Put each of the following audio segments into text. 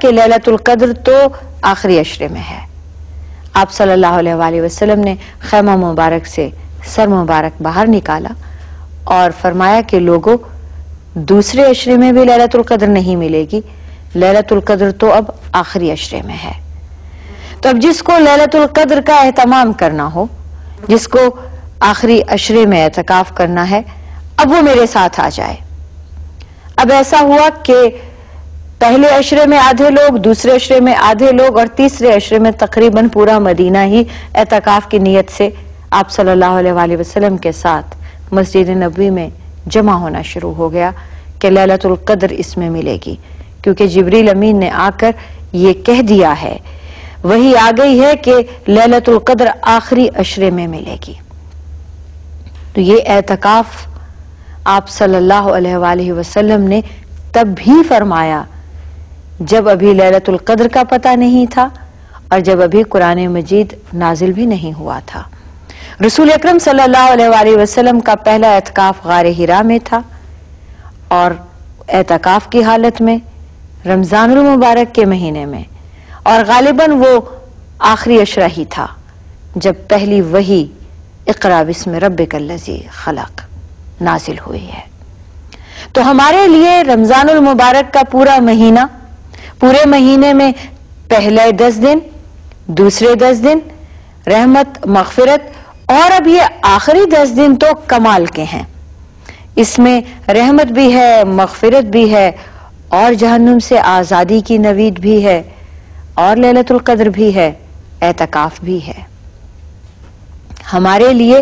کہ لیلۃ القدر تو آخری عشرے میں ہے۔ آپ صلی اللہ علیہ وآلہ وسلم نے خیمہ مبارک سے سر مبارک باہر نکالا اور فرمایا کہ لوگوں، دوسرے عشرے میں بھی لیلۃ القدر نہیں ملے گی، لیلۃ القدر تو اب آخری عشرے میں ہے۔ تو اب جس کو لیلۃ القدر کا اہتمام کرنا ہو، جس کو آخری عشرے میں اعتکاف کرنا ہے، اب وہ میرے ساتھ آ جائے۔ اب ایسا ہوا کہ پہلے عشرے میں آدھے لوگ، دوسرے عشرے میں آدھے لوگ اور تیسرے عشرے میں تقریباً پورا مدینہ ہی اعتکاف کی نیت سے آپ صلی اللہ علیہ وآلہ وسلم کے ساتھ مسجد نبوی میں جمع ہونا شروع ہو گیا کہ لیلۃ القدر اس میں ملے گی، کیونکہ جبریل امین نے آ کر یہ کہہ دیا ہے، وہی آ گئی ہے کہ لیلۃ القدر آخری عشرے میں ملے گی۔ تو یہ اعتکاف آپ صلی اللہ علیہ وآلہ وسلم نے تب بھی فرمایا جب ابھی لیلۃ القدر کا پتہ نہیں تھا اور جب ابھی قرآن مجید نازل بھی نہیں ہوا تھا۔ رسول اکرم صلی اللہ علیہ وآلہ وسلم کا پہلا اعتکاف غار حرا میں تھا، اور اعتکاف کی حالت میں رمضان المبارک کے مہینے میں، اور غالباً وہ آخری عشرہ ہی تھا جب پہلی وحی اقرا بسم ربک الذی خلق نازل ہوئی ہے۔ تو ہمارے لیے رمضان المبارک کا پورا مہینہ، پورے مہینے میں پہلے 10 دن، دوسرے 10 دن رحمت، مغفرت، اور اب یہ آخری 10 دن تو کمال کے ہیں۔ اس میں رحمت بھی ہے، مغفرت بھی ہے، اور جہنم سے آزادی کی نوید بھی ہے، اور لیلۃ القدر بھی ہے، اعتکاف بھی ہے۔ ہمارے لیے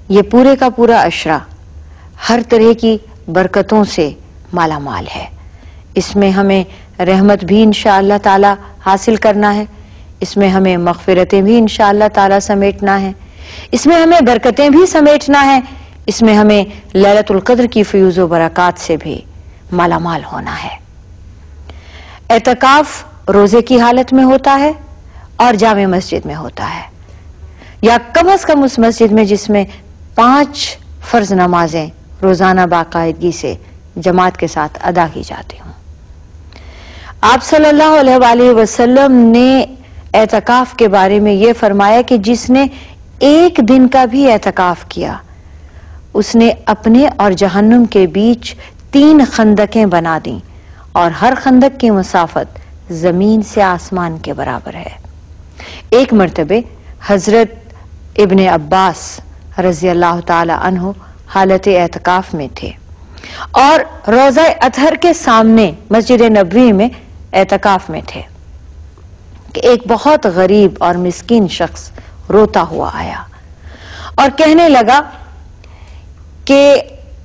یہ پورے کا پورا عشرہ ہر طرح کی برکتوں سے مالا مال ہے۔ اس میں ہمیں رحمت بھی انشاءاللہ تعالی حاصل کرنا ہے، اس میں ہمیں مغفرتیں بھی انشاءاللہ تعالی سمیٹنا ہے، اس میں ہمیں برکتیں بھی سمیٹنا ہے، اس میں ہمیں لیلۃ القدر کی فیوز و برکات سے بھی مالا مال ہونا ہے۔ اعتکاف روزے کی حالت میں ہوتا ہے اور جامع مسجد میں ہوتا ہے، یا کم از کم اس مسجد میں جس میں 5 فرض نمازیں روزانہ باقاعدگی سے جماعت کے ساتھ ادا کی جاتی ہوں۔ آپ صلی اللہ علیہ وآلہ وسلم نے اعتکاف کے بارے میں یہ فرمایا کہ جس نے ایک دن کا بھی اعتکاف کیا، اس نے اپنے اور جہنم کے بیچ 3 خندقیں بنا دیں، اور ہر خندق کی مسافت زمین سے آسمان کے برابر ہے۔ ایک مرتبہ حضرت ابن عباس رضی اللہ تعالی عنہ حالت اعتکاف میں تھے، اور روضہ اطہر کے سامنے مسجد نبوی میں اعتکاف میں تھے کہ ایک بہت غریب اور مسکین شخص روتا ہوا آیا اور کہنے لگا کہ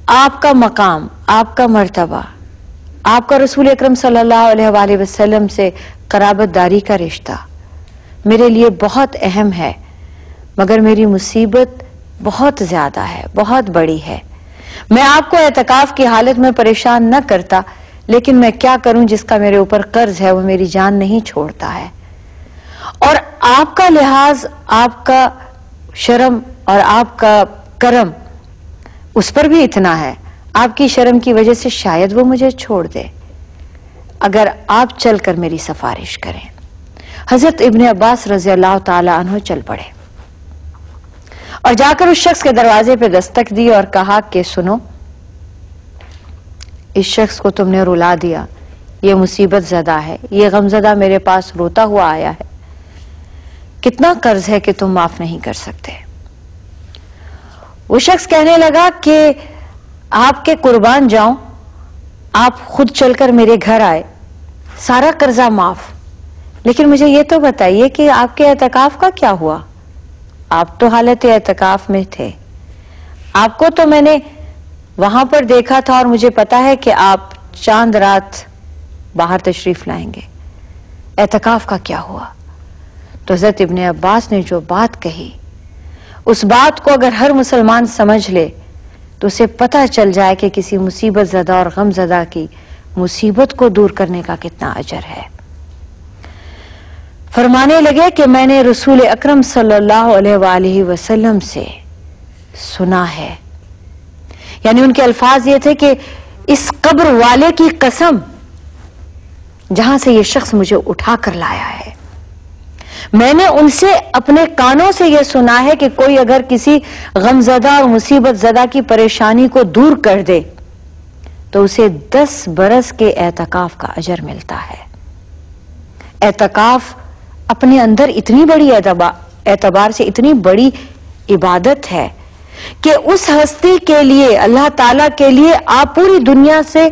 آپ کا مقام، آپ کا مرتبہ، آپ کا رسول اکرم صلی اللہ علیہ وآلہ وسلم سے قرابت داری کا رشتہ میرے لیے بہت اہم ہے، مگر میری مصیبت بہت زیادہ ہے، بہت بڑی ہے۔ میں آپ کو اعتکاف کی حالت میں پریشان نہ کرتا، لیکن میں کیا کروں، جس کا میرے اوپر قرض ہے وہ میری جان نہیں چھوڑتا ہے، اور آپ کا لحاظ، آپ کا شرم اور آپ کا کرم اس پر بھی اتنا ہے، آپ کی شرم کی وجہ سے شاید وہ مجھے چھوڑ دے، اگر آپ چل کر میری سفارش کریں۔ حضرت ابن عباس رضی اللہ تعالی عنہ چل پڑے اور جا کر اس شخص کے دروازے پہ دستک دی اور کہا کہ سنو، اس شخص کو تم نے رلا دیا، یہ مصیبت زدہ ہے، یہ غم زدہ میرے پاس روتا ہوا آیا ہے، کتنا قرض ہے کہ تم معاف نہیں کر سکتے؟ وہ شخص کہنے لگا کہ آپ کے قربان جاؤں، آپ خود چل کر میرے گھر آئے، سارا قرضہ معاف، لیکن مجھے یہ تو بتائیے کہ آپ کے اعتکاف کا کیا ہوا؟ آپ تو حالت اعتکاف میں تھے، آپ کو تو میں نے وہاں پر دیکھا تھا، اور مجھے پتا ہے کہ آپ چاند رات باہر تشریف لائیں گے، اعتکاف کا کیا ہوا؟ تو حضرت ابن عباس نے جو بات کہی، اس بات کو اگر ہر مسلمان سمجھ لے تو اسے پتہ چل جائے کہ کسی مصیبت زدہ اور غم زدہ کی مصیبت کو دور کرنے کا کتنا اجر ہے۔ فرمانے لگے کہ میں نے رسول اکرم صلی اللہ علیہ وآلہ وسلم سے سنا ہے، یعنی ان کے الفاظ یہ تھے کہ اس قبر والے کی قسم جہاں سے یہ شخص مجھے اٹھا کر لایا ہے. میں نے ان سے اپنے کانوں سے یہ سنا ہے کہ کوئی اگر کسی غم زدہ اور مصیبت زدہ کی پریشانی کو دور کر دے تو اسے 10 برس کے اعتکاف کا اجر ملتا ہے. اعتکاف اپنے اندر اتنی بڑی اعتبار سے اتنی بڑی عبادت ہے کہ اس ہستی کے لیے، اللہ تعالی کے لیے آپ پوری دنیا سے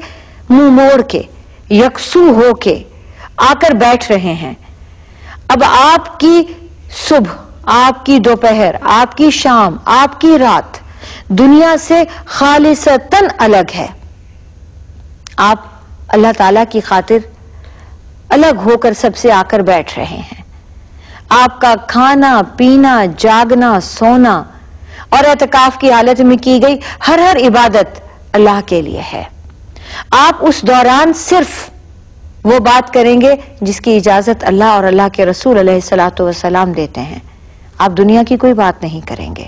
منہ موڑ کے، یکسو ہو کے آ کر بیٹھ رہے ہیں. اب آپ کی صبح، آپ کی دوپہر، آپ کی شام، آپ کی رات دنیا سے خالصتاً الگ ہے. آپ اللہ تعالی کی خاطر الگ ہو کر سب سے آ کر بیٹھ رہے ہیں. آپ کا کھانا، پینا، جاگنا، سونا اور اعتکاف کی حالت میں کی گئی ہر عبادت اللہ کے لیے ہے. آپ اس دوران صرف وہ بات کریں گے جس کی اجازت اللہ اور اللہ کے رسول علیہ الصلوۃ والسلام دیتے ہیں. آپ دنیا کی کوئی بات نہیں کریں گے.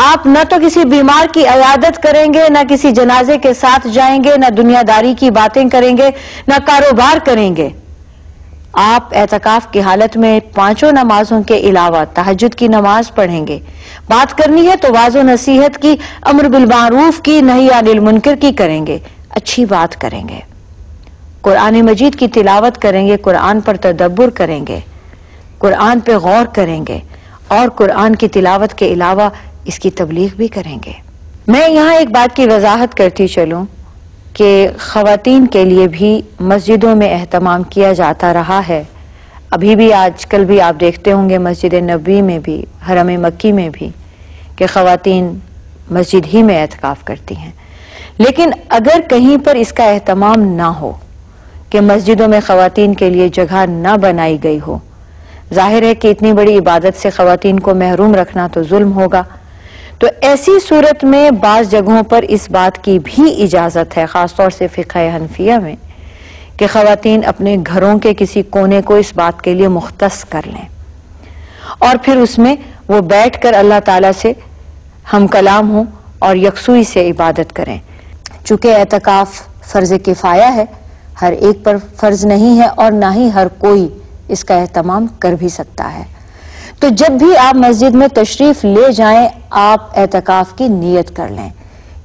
آپ نہ تو کسی بیمار کی عیادت کریں گے، نہ کسی جنازے کے ساتھ جائیں گے، نہ دنیا داری کی باتیں کریں گے، نہ کاروبار کریں گے. آپ اعتکاف کی حالت میں 5 نمازوں کے علاوہ تہجد کی نماز پڑھیں گے. بات کرنی ہے تو واعظ و نصیحت کی، امر بالمعروف کی، نہی عن المنکر کی کریں گے، اچھی بات کریں گے. قرآن مجید کی تلاوت کریں گے، قرآن پر تدبر کریں گے، قرآن پہ غور کریں گے، اور قرآن کی تلاوت کے علاوہ اس کی تبلیغ بھی کریں گے. میں یہاں ایک بات کی وضاحت کرتی چلوں کہ خواتین کے لیے بھی مسجدوں میں اہتمام کیا جاتا رہا ہے. ابھی بھی آج کل بھی آپ دیکھتے ہوں گے مسجد نبوی میں بھی، حرم مکی میں بھی، کہ خواتین مسجد ہی میں اعتکاف کرتی ہیں. لیکن اگر کہیں پر اس کا اہتمام نہ ہو کہ مسجدوں میں خواتین کے لیے جگہ نہ بنائی گئی ہو، ظاہر ہے کہ اتنی بڑی عبادت سے خواتین کو محروم رکھنا تو ظلم ہوگا. تو ایسی صورت میں بعض جگہوں پر اس بات کی بھی اجازت ہے، خاص طور سے فقہ حنفیہ میں، کہ خواتین اپنے گھروں کے کسی کونے کو اس بات کے لیے مختص کر لیں اور پھر اس میں وہ بیٹھ کر اللہ تعالیٰ سے ہم کلام ہوں اور یکسوئی سے عبادت کریں. چونکہ اعتکاف فرض کفایہ ہے، ہر ایک پر فرض نہیں ہے اور نہ ہی ہر کوئی اس کا اہتمام کر بھی سکتا ہے. تو جب بھی آپ مسجد میں تشریف لے جائیں، آپ اعتکاف کی نیت کر لیں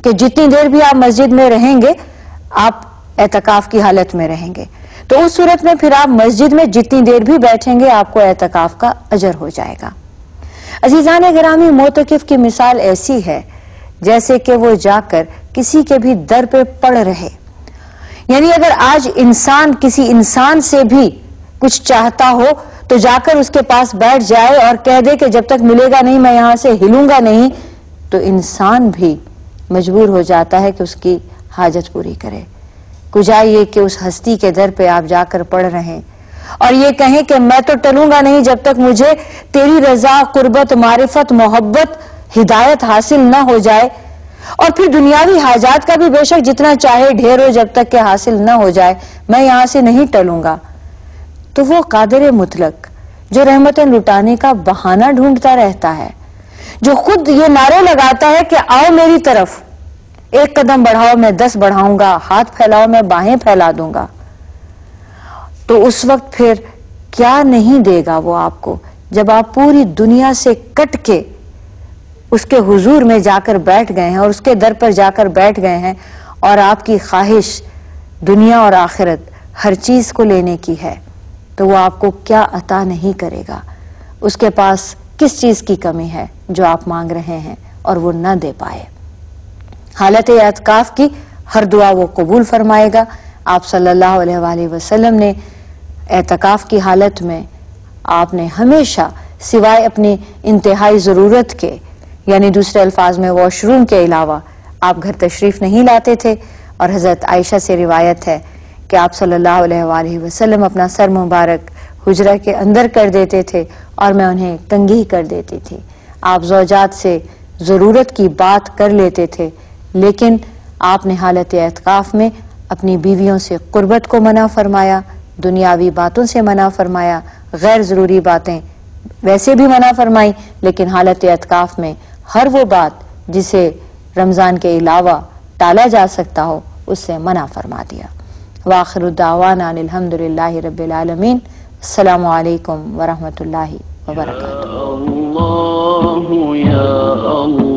کہ جتنی دیر بھی آپ مسجد میں رہیں گے آپ اعتکاف کی حالت میں رہیں گے. تو اس صورت میں پھر آپ مسجد میں جتنی دیر بھی بیٹھیں گے آپ کو اعتکاف کا اجر ہو جائے گا. عزیزان گرامی، معتکف کی مثال ایسی ہے جیسے کہ وہ جا کر کسی کے بھی در پہ پڑ رہے. یعنی اگر آج انسان کسی انسان سے بھی کچھ چاہتا ہو تو جا کر اس کے پاس بیٹھ جائے اور کہہ دے کہ جب تک ملے گا نہیں میں یہاں سے ہلوں گا نہیں، تو انسان بھی مجبور ہو جاتا ہے کہ اس کی حاجت پوری کرے. کجا یہ کہ اس ہستی کے در پہ آپ جا کر پڑھ رہے ہیں اور یہ کہیں کہ میں تو ٹلوں گا نہیں جب تک مجھے تیری رضا، قربت، معرفت، محبت، ہدایت حاصل نہ ہو جائے، اور پھر دنیاوی حاجات کا بھی بے شک جتنا چاہے ڈھیر ہو، جب تک کہ حاصل نہ ہو جائے میں یہاں سے نہیں ٹلوں گا. تو وہ قادر مطلق جو رحمتیں لٹانے کا بہانہ ڈھونڈتا رہتا ہے، جو خود یہ نعرے لگاتا ہے کہ آؤ میری طرف، 1 قدم بڑھاؤ میں 10 بڑھاؤں گا، ہاتھ پھیلاؤ میں باہیں پھیلا دوں گا، تو اس وقت پھر کیا نہیں دے گا وہ آپ کو جب آپ پوری دنیا سے کٹ کے اس کے حضور میں جا کر بیٹھ گئے ہیں اور اس کے در پر جا کر بیٹھ گئے ہیں اور آپ کی خواہش دنیا اور آخرت ہر چیز کو لینے کی ہے. تو وہ آپ کو کیا عطا نہیں کرے گا؟ اس کے پاس کس چیز کی کمی ہے جو آپ مانگ رہے ہیں اور وہ نہ دے پائے؟ حالت اعتکاف کی ہر دعا وہ قبول فرمائے گا. آپ صلی اللہ علیہ وآلہ وسلم نے اعتکاف کی حالت میں آپ نے ہمیشہ سوائے اپنی انتہائی ضرورت کے، یعنی دوسرے الفاظ میں واش روم کے علاوہ آپ گھر تشریف نہیں لاتے تھے. اور حضرت عائشہ سے روایت ہے کہ آپ صلی اللہ علیہ وآلہ وسلم اپنا سر مبارک حجرہ کے اندر کر دیتے تھے اور میں انہیں کنگھی کر دیتی تھی. آپ زوجات سے ضرورت کی بات کر لیتے تھے، لیکن آپ نے حالت اعتکاف میں اپنی بیویوں سے قربت کو منع فرمایا، دنیاوی باتوں سے منع فرمایا، غیر ضروری باتیں ویسے بھی منع فرمائی، لیکن حالت اعتکاف میں ہر وہ بات جسے رمضان کے علاوہ ٹالا جا سکتا ہو اس سے منع فرما دیا. وآخر دعوانا ان الحمدللہ رب العالمین. السلام علیکم ورحمۃ اللہ وبرکاتہ. یا اللہ یا اللہ